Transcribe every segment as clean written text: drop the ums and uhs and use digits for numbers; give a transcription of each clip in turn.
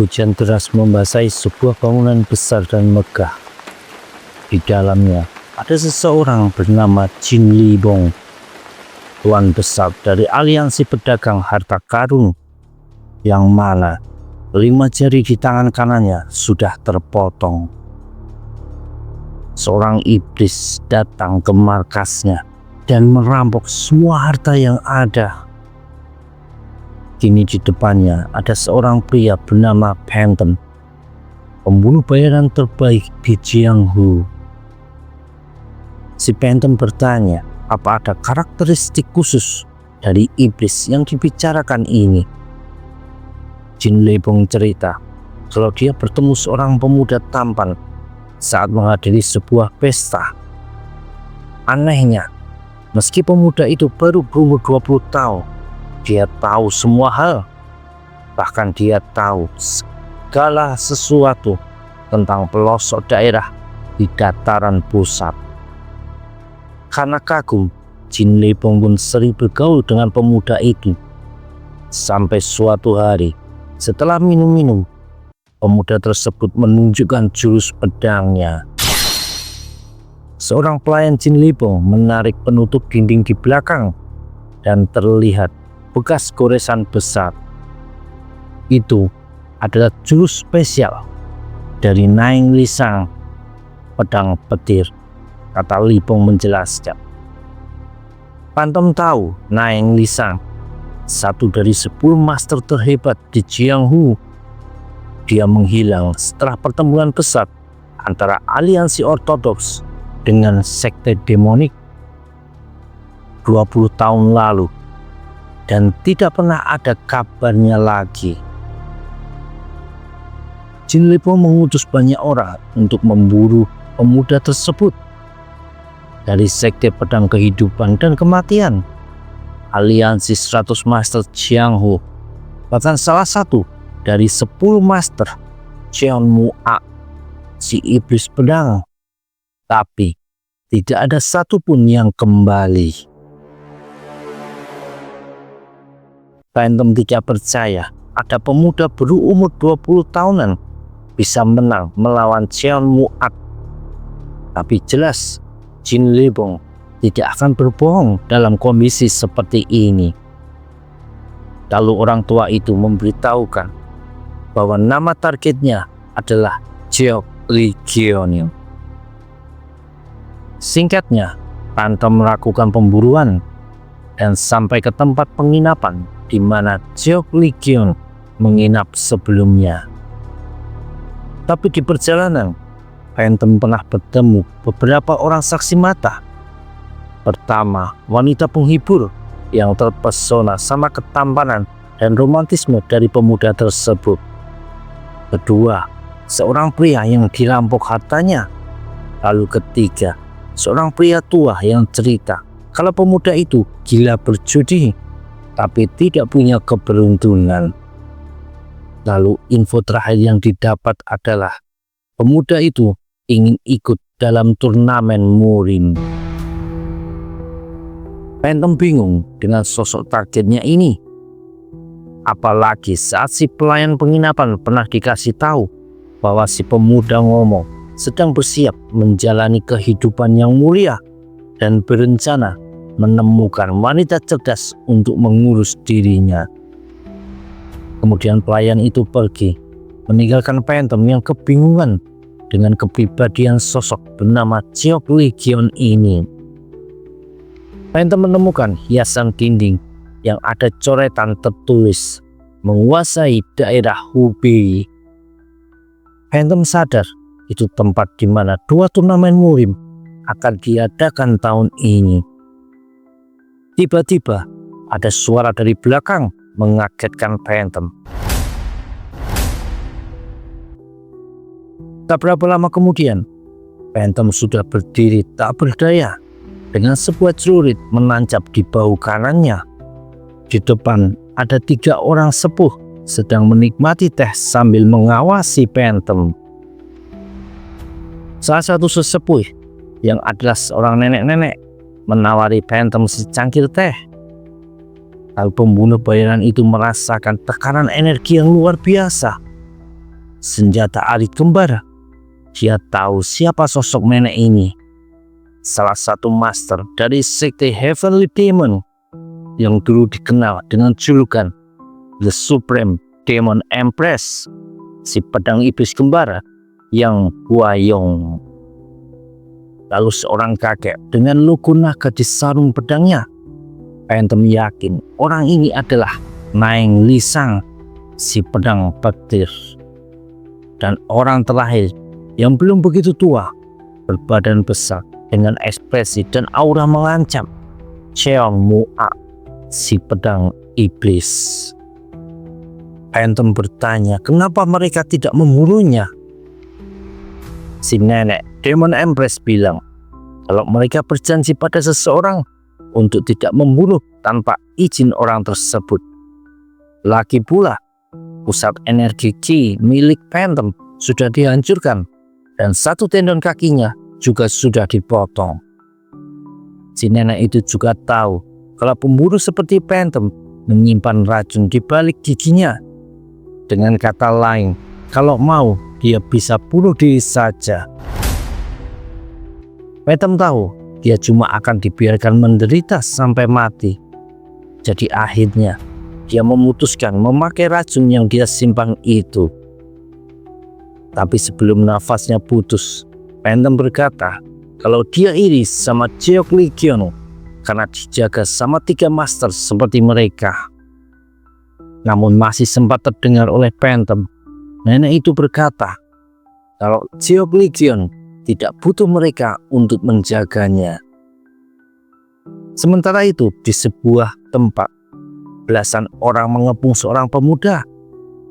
Hujan deras membasahi sebuah bangunan besar dan megah. Di dalamnya ada seseorang bernama Jin Libong, tuan besar dari aliansi pedagang harta karun, yang mana 5 jari di tangan kanannya sudah terpotong. Seorang iblis datang ke markasnya dan merampok semua harta yang ada. Kini di depannya ada seorang pria bernama Phantom, pembunuh bayaran terbaik di Jianghu. Si Phantom bertanya apa ada karakteristik khusus dari iblis yang dibicarakan ini. Jin Libong cerita kalau dia bertemu seorang pemuda tampan saat menghadiri sebuah pesta. Anehnya, meski pemuda itu baru berumur 20 tahun, dia tahu semua hal. Bahkan dia tahu segala sesuatu tentang pelosok daerah di dataran pusat. Karena kagum, Jin Libong pun sering bergaul dengan pemuda itu. Sampai suatu hari, setelah minum-minum, pemuda tersebut menunjukkan jurus pedangnya. Seorang pelayan Jin Libong menarik penutup dinding di belakang dan terlihat bekas goresan besar. Itu adalah jurus spesial dari Naing Lisang, pedang petir, kata Libong menjelaskan. Phantom tahu Naing Lisang, satu dari 10 master terhebat di Jianghu. Dia menghilang setelah pertempuran besar antara aliansi ortodoks dengan sekte demonik 20 tahun lalu, dan tidak pernah ada kabarnya lagi. Jin Libong mengutus banyak orang untuk memburu pemuda tersebut. Dari sekte pedang kehidupan dan kematian, aliansi 100 master Jianghu, bahkan salah satu dari 10 master Cheon Muak, si iblis pedang. Tapi tidak ada satupun yang kembali. Phantom tidak percaya ada pemuda berumur 20 tahunan bisa menang melawan Cheon Muak. Tapi jelas Jin Libong tidak akan berbohong dalam kondisi seperti ini. Lalu orang tua itu memberitahukan bahwa nama targetnya adalah Jiok Legion. Singkatnya, Phantom melakukan pemburuan dan sampai ke tempat penginapan di mana Jiok Legion menginap sebelumnya. Tapi di perjalanan, Phantom pernah bertemu beberapa orang saksi mata. Pertama, wanita penghibur yang terpesona sama ketampanan dan romantisme dari pemuda tersebut. Kedua, seorang pria yang dirampok hartanya. Lalu ketiga, seorang pria tua yang cerita kalau pemuda itu gila berjudi tapi tidak punya keberuntungan. Lalu info terakhir yang didapat adalah pemuda itu ingin ikut dalam turnamen murim. Phantom bingung dengan sosok targetnya ini. Apalagi saat si pelayan penginapan pernah dikasih tahu bahwa si pemuda ngomong sedang bersiap menjalani kehidupan yang mulia dan berencana menemukan wanita cerdas untuk mengurus dirinya. Kemudian pelayan itu pergi, meninggalkan Phantom yang kebingungan dengan kepribadian sosok bernama Jiok Legion ini. Phantom menemukan hiasan dinding yang ada coretan tertulis menguasai daerah Hubei. Phantom sadar itu tempat di mana 2 turnamen murim akan diadakan tahun ini. Tiba-tiba ada suara dari belakang mengagetkan Phantom. Tak berapa lama kemudian, Phantom sudah berdiri tak berdaya dengan sebuah celurit menancap di bahu kanannya. Di depan ada 3 orang sepuh sedang menikmati teh sambil mengawasi Phantom. Salah satu sesepuh yang adalah seorang nenek-nenek menawari Phantom secangkir teh. Lalu pembunuh bayaran itu merasakan tekanan energi yang luar biasa. senjata arit kembar. Dia tahu siapa sosok nenek ini. Salah satu master dari sekte Heavenly Demon yang dulu dikenal dengan julukan The Supreme Demon Empress, si pedang iblis kembar yang Huayong. Lalu seorang kakek dengan logo naga di sarung pedangnya. Phantom yakin orang ini adalah Naeng Lisang, si pedang petir. Dan orang terakhir yang belum begitu tua, berbadan besar dengan ekspresi dan aura mengancam, Cheong Mua, si pedang iblis. Phantom bertanya kenapa mereka tidak membunuhnya. Si nenek Demon Empress bilang kalau mereka berjanji pada seseorang untuk tidak membunuh tanpa izin orang tersebut. Lagi pula, pusat energi Qi milik Phantom sudah dihancurkan dan satu tendon kakinya juga sudah dipotong. Si nenek itu juga tahu kalau pemburu seperti Phantom menyimpan racun di balik giginya. Dengan kata lain, kalau mau dia bisa bunuh diri saja. Phantom tahu dia cuma akan dibiarkan menderita sampai mati. Jadi akhirnya dia memutuskan memakai racun yang dia simpan itu. Tapi sebelum nafasnya putus, Phantom berkata kalau dia iri sama Jeok Legion karena dijaga sama 3 master seperti mereka. Namun masih sempat terdengar oleh Phantom, nenek itu berkata kalau Jeok Legion tidak butuh mereka untuk menjaganya. Sementara itu, di sebuah tempat, belasan orang mengepung seorang pemuda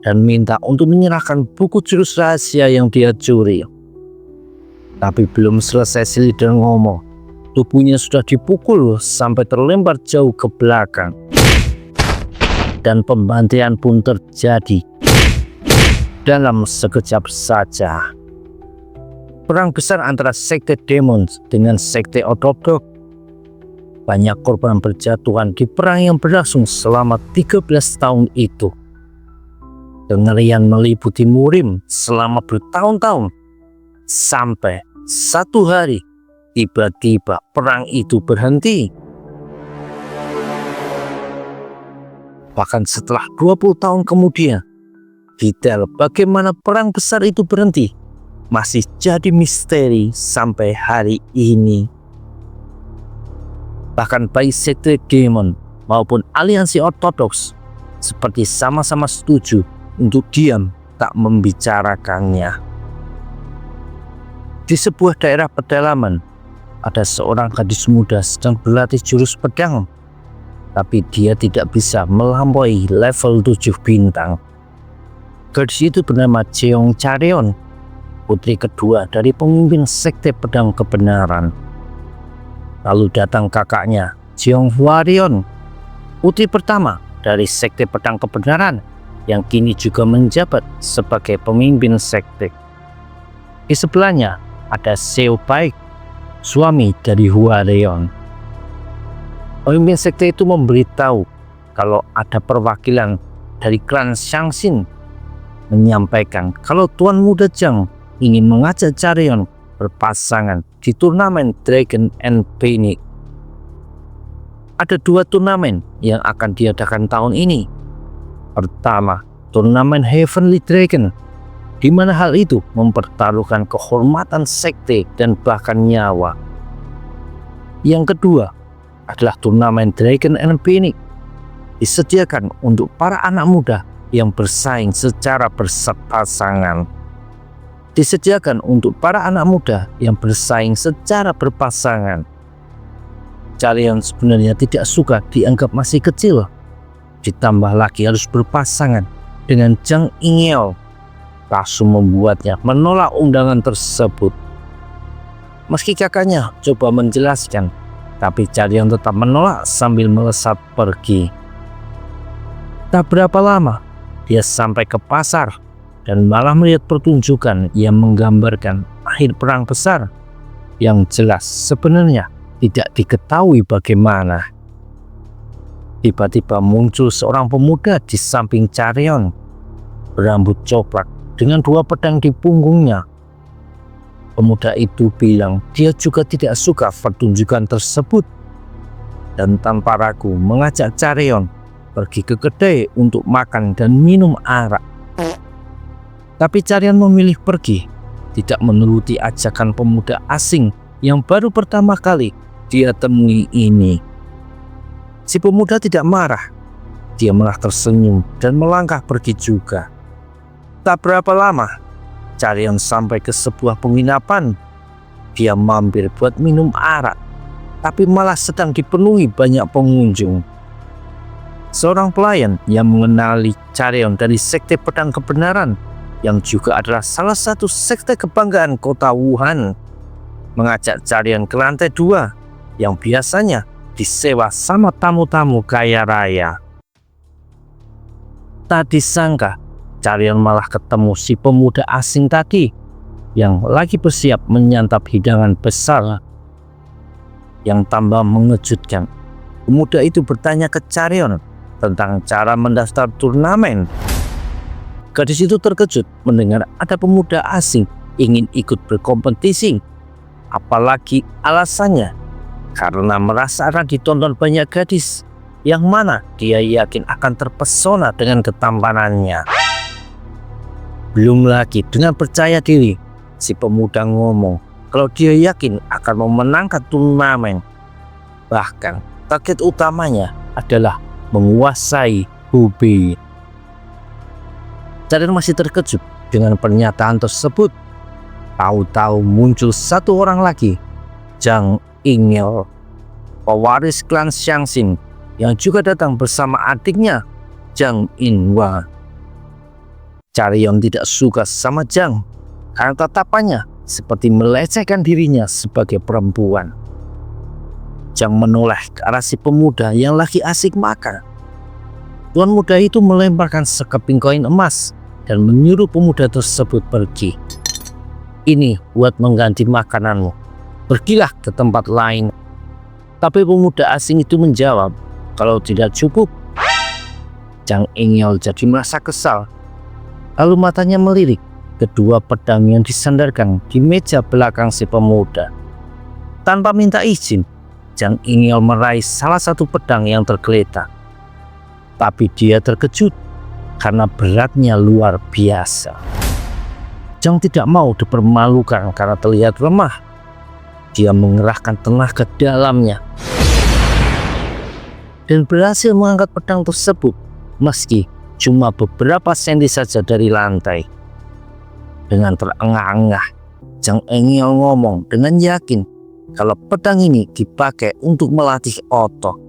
dan minta untuk menyerahkan buku jurus rahasia yang dia curi. Tapi belum selesai si leader ngomong, tubuhnya sudah dipukul sampai terlempar jauh ke belakang. Dan pembantaian pun terjadi dalam sekejap saja. Perang besar antara sekte Demon dengan sekte Orthodox. Banyak korban berjatuhan di perang yang berlangsung selama 13 tahun itu. Kengerian meliputi Murim selama bertahun-tahun. Sampai satu hari, tiba-tiba perang itu berhenti. Bahkan setelah 20 tahun kemudian, detail bagaimana perang besar itu berhenti masih jadi misteri sampai hari ini. Bahkan baik sekte Demon maupun aliansi ortodoks seperti sama-sama setuju untuk diam tak membicarakannya. Di sebuah daerah pedalaman, ada seorang gadis muda sedang berlatih jurus pedang, tapi dia tidak bisa melampaui level 7 bintang. Gadis itu bernama Jeong Chareon, putri kedua dari pemimpin sekte pedang kebenaran. Lalu datang kakaknya, Jeong Hwarion, putri pertama dari sekte pedang kebenaran yang kini juga menjabat sebagai pemimpin sekte. Di sebelahnya ada Seo Baik, suami dari Hwarion. Pemimpin sekte itu memberitahu kalau ada perwakilan dari klan Shangxin menyampaikan kalau Tuan Muda Zhang ingin mengajak Chareon berpasangan di turnamen Dragon and Phoenix. Ada 2 turnamen yang akan diadakan tahun ini. Pertama, turnamen Heavenly Dragon, di mana hal itu mempertaruhkan kehormatan sekte dan bahkan nyawa. Yang kedua adalah turnamen Dragon and Phoenix, disediakan untuk para anak muda yang bersaing secara berpasangan. Disediakan untuk para anak muda yang bersaing secara berpasangan. Chareon sebenarnya tidak suka dianggap masih kecil, ditambah lagi harus berpasangan dengan Zhang Yingyao, langsung membuatnya menolak undangan tersebut. Meski kakaknya coba menjelaskan, tapi Chareon tetap menolak sambil melesat pergi. Tak berapa lama, dia sampai ke pasar dan malah melihat pertunjukan yang menggambarkan akhir perang besar yang jelas sebenarnya tidak diketahui bagaimana. Tiba-tiba muncul seorang pemuda di samping Chareon, berambut coklat dengan 2 pedang di punggungnya. Pemuda itu bilang dia juga tidak suka pertunjukan tersebut dan tanpa ragu mengajak Carrion pergi ke kedai untuk makan dan minum arak. Tapi Carrion memilih pergi, tidak menuruti ajakan pemuda asing yang baru pertama kali dia temui ini. Si pemuda tidak marah, dia malah tersenyum dan melangkah pergi juga. Tak berapa lama, Carrion sampai ke sebuah penginapan. Dia mampir buat minum arak, tapi malah sedang dipenuhi banyak pengunjung. Seorang pelayan yang mengenali Carrion dari sekte pedang kebenaran, yang juga adalah salah satu sekte kebanggaan kota Wuhan, mengajak Carrion ke lantai 2 yang biasanya disewa sama tamu-tamu kaya raya. Tak disangka, Carrion malah ketemu si pemuda asing tadi yang lagi bersiap menyantap hidangan besar. Yang tambah mengejutkan, pemuda itu bertanya ke Carrion tentang cara mendaftar turnamen. Gadis itu terkejut mendengar ada pemuda asing ingin ikut berkompetisi. Apalagi alasannya karena merasa akan ditonton banyak gadis, yang mana dia yakin akan terpesona dengan ketampanannya. Belum lagi dengan percaya diri, si pemuda ngomong kalau dia yakin akan memenangkan turnamen. Bahkan target utamanya adalah menguasai Hubei. Carrion masih terkejut dengan pernyataan tersebut. Tahu-tahu muncul satu orang lagi, Zhang Yingel, pewaris klan Xiangxin, yang juga datang bersama adiknya Zhang Yinhua. Carrion tidak suka sama Zhang karena tatapannya seperti melecehkan dirinya sebagai perempuan. Zhang menoleh ke arah si pemuda yang lagi asik makan. Tuan muda itu melemparkan sekeping koin emas dan menyuruh pemuda tersebut pergi. Ini buat mengganti makananmu. Pergilah ke tempat lain. Tapi pemuda asing itu menjawab kalau tidak cukup. Zhang Yingel jadi merasa kesal. Lalu matanya melirik kedua pedang yang disandarkan di meja belakang si pemuda. Tanpa minta izin, Zhang Yingel meraih salah satu pedang yang tergeletak. Tapi dia terkejut karena beratnya luar biasa. Zhang tidak mau dipermalukan karena terlihat lemah. Dia mengerahkan tenaga dalamnya dan berhasil mengangkat pedang tersebut meski cuma beberapa senti saja dari lantai. Dengan terengah-engah, Zhang Yingel ngomong dengan yakin kalau pedang ini dipakai untuk melatih otot.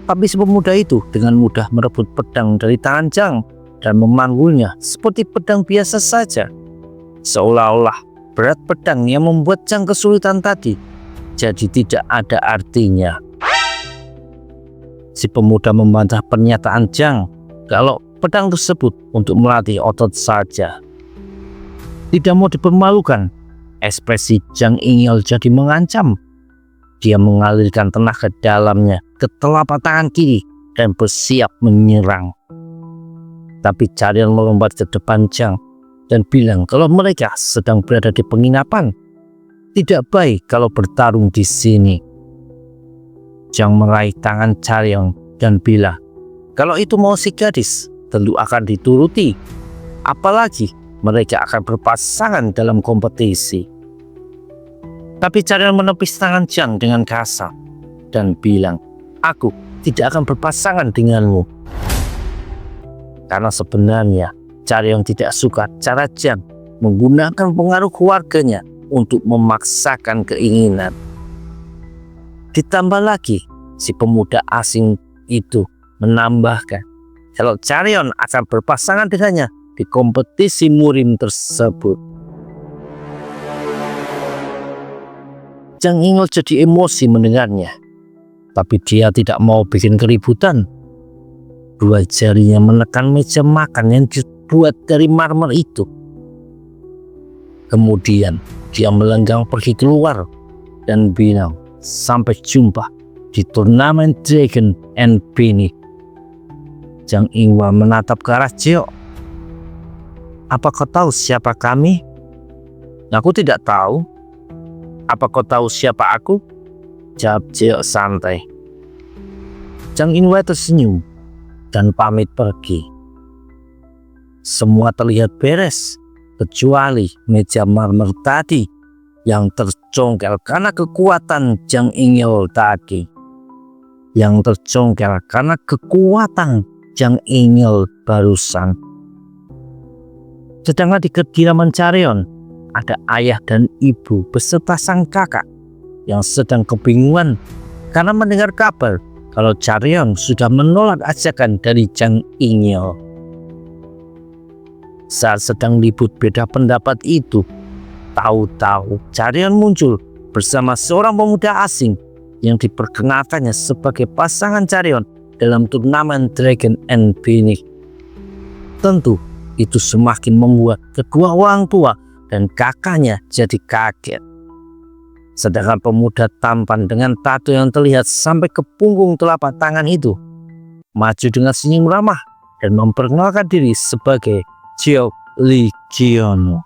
Tapi si pemuda itu dengan mudah merebut pedang dari tangan Zhang dan memanggulnya seperti pedang biasa saja. Seolah-olah berat pedang yang membuat Zhang kesulitan tadi jadi tidak ada artinya. Si pemuda membantah pernyataan Zhang kalau pedang tersebut untuk melatih otot saja. Tidak mau dipermalukan, ekspresi Zhang Yingel jadi mengancam. Dia mengalirkan tenaga dalamnya ke telapak tangan kiri dan bersiap menyerang. Tapi Carrion melompat ke depan Zhang dan bilang kalau mereka sedang berada di penginapan. Tidak baik kalau bertarung di sini. Zhang meraih tangan Carrion dan bilang, kalau itu mau si gadis, tentu akan dituruti. Apalagi mereka akan berpasangan dalam kompetisi. Tapi Carrion menepis tangan Zhang dengan kasar dan bilang, aku tidak akan berpasangan denganmu. Karena sebenarnya Carrion tidak suka cara Zhang menggunakan pengaruh keluarganya untuk memaksakan keinginan. Ditambah lagi, si pemuda asing itu menambahkan kalau Carrion akan berpasangan dengannya di kompetisi murim tersebut. Zhang Yingel jadi emosi mendengarnya, tapi dia tidak mau bikin keributan. Dua jarinya menekan meja makan yang dibuat dari marmer itu. Kemudian dia melenggang pergi keluar dan bilang, sampai jumpa di turnamen Dragon and Penny. Zhang Yinhua menatap ke arah Zhao. apa kau tahu siapa kami? Aku tidak tahu. Apa kau tahu siapa aku? Jawab Jiok santai. Zhang Yinwei tersenyum dan pamit pergi. Semua terlihat beres, kecuali meja marmer tadi yang tercongkel karena kekuatan Zhang Yinwei tadi. Yang tercongkel karena kekuatan Zhang Yinwei barusan. Sedangkan di kediaman Carrion, ada ayah dan ibu beserta sang kakak yang sedang kebingungan karena mendengar kabar kalau Carrion sudah menolak ajakan dari Zhang Yinwei. Saat sedang ribut beda pendapat itu, tahu-tahu Carrion muncul bersama seorang pemuda asing yang diperkenalkannya sebagai pasangan Carrion dalam turnamen Dragon and Phoenix. Tentu itu semakin membuat kedua orang tua dan kakaknya jadi kaget. Sedangkan pemuda tampan dengan tato yang terlihat sampai ke punggung telapak tangan itu maju dengan senyum ramah dan memperkenalkan diri sebagai Jiok Li Qian.